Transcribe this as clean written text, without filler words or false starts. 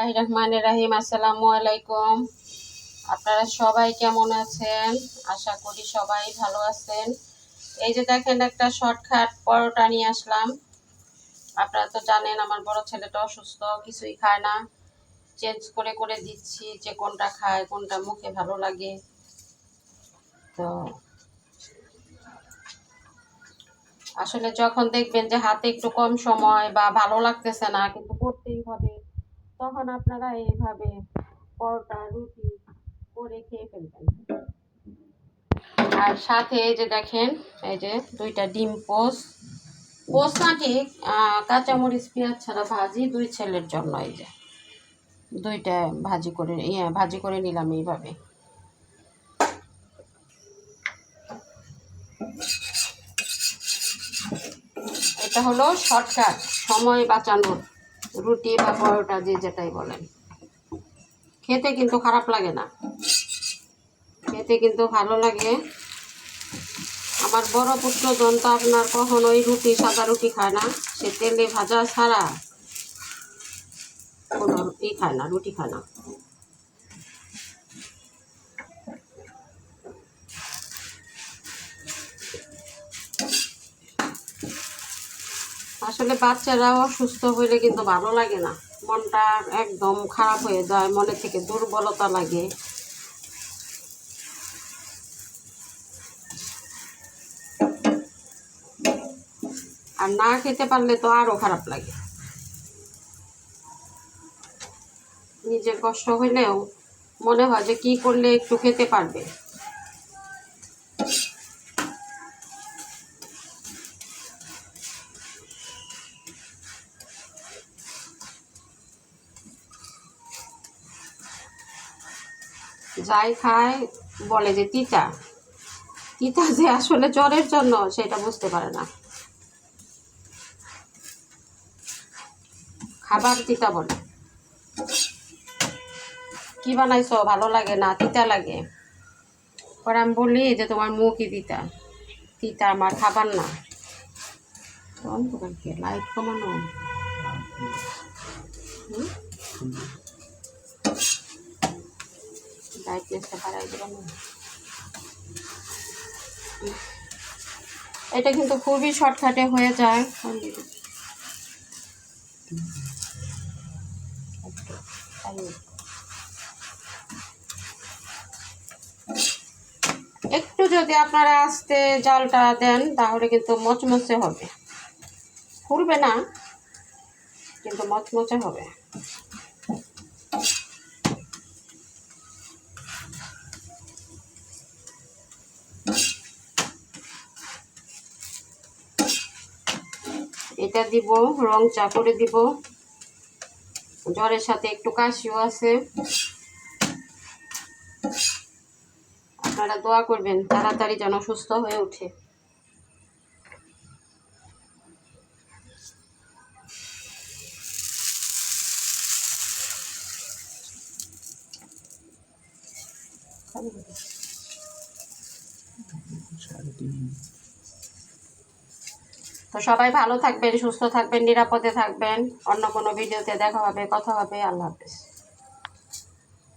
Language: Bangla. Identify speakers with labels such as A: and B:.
A: বিসমিল্লাহির রহমানির রহিম। আসসালামু আলাইকুম। আপনারা সবাই কেমন আছেন? আশা করি সবাই ভালো আছেন। এই যে দেখেন, একটা শর্টকাট পরোটা নিয়ে আসলাম। আপনারা তো জানেন আমার বড় ছেলেটা অসুস্থ, কিছুই খায় না। চেঞ্জ করে করে দিচ্ছি যে কোনটা খায়, কোনটা মুখে ভালো লাগে। তো আসলে যখন দেখবেন যে হাতে একটু কম সময় বা ভালো লাগতেছে না, কিন্তু করতেই হবে, তখন আপনারা এইভাবে পরোটা রুটি করে খেয়ে ফেলবেন। আর সাথে এই যে দেখেন, এই যে দুইটা ডিম পোস্ট না ঠিক, কাঁচামরিচ পেঁয়াজ ছাড়া ভাজি, দুই ছেলের জন্য এই যে দুইটা ভাজি করে নিলাম এইভাবে। এটা হলো শর্টকাট, সময় বাঁচানোর রুটি বা পরোটা যে যেটাই বলেন। খেতে কিন্তু খারাপ লাগে না, খেতে কিন্তু ভালো লাগে। আমার বড় পুত্রজন তো আপনার কখনোই সাদা রুটি খায় না, সে তেলে ভাজা ছাড়া কোনো খায় না, রুটি খায় না। আসলে বাচ্চারাও অসুস্থ হইলে কিন্তু ভালো লাগে না, মনটা একদম খারাপ হয়ে যায়, মনে থেকে দুর্বলতা লাগে। আর না খেতে পারলে তো আরো খারাপ লাগে। নিজের কষ্ট হইলেও মনে হয় যে কি করলে একটু খেতে পারবে। যাই খায় বলে যে তিতা তিতা, যে আসলে জ্বরের জন্য সেটা বুঝতে পারে না। খাবার তিতা বলে, কি বানাইছো ভালো লাগে না, তিতা লাগে। পরে আমি বলি যে তোমার মুখই তিতা, তিতা আমার খাবার না। অন্ধকারকে লাইট কমানো, ব্রাইটনেসটা বাড়াই দেবো না। এটা কিন্তু খুবই শর্টকাটে হয়ে যায়। একটু যদি আপনারা আস্তে জালটা দেন তাহলে কিন্তু মচমচে হবে, ফুলবে না কিন্তু মচমচে হবে। এটা দিব, রং চা করে দিব। জ্বরের সাথে একটু কাশিও আছে। আপনারা দোয়া করবেন তাড়াতাড়ি যেন সুস্থ হয়ে ওঠে। তো সবাই ভালো থাকবেন, সুস্থ থাকবেন, নিরাপদে থাকবেন। অন্য কোনো ভিডিওতে দেখা হবে, কথা হবে। আল্লাহ হাফেজ।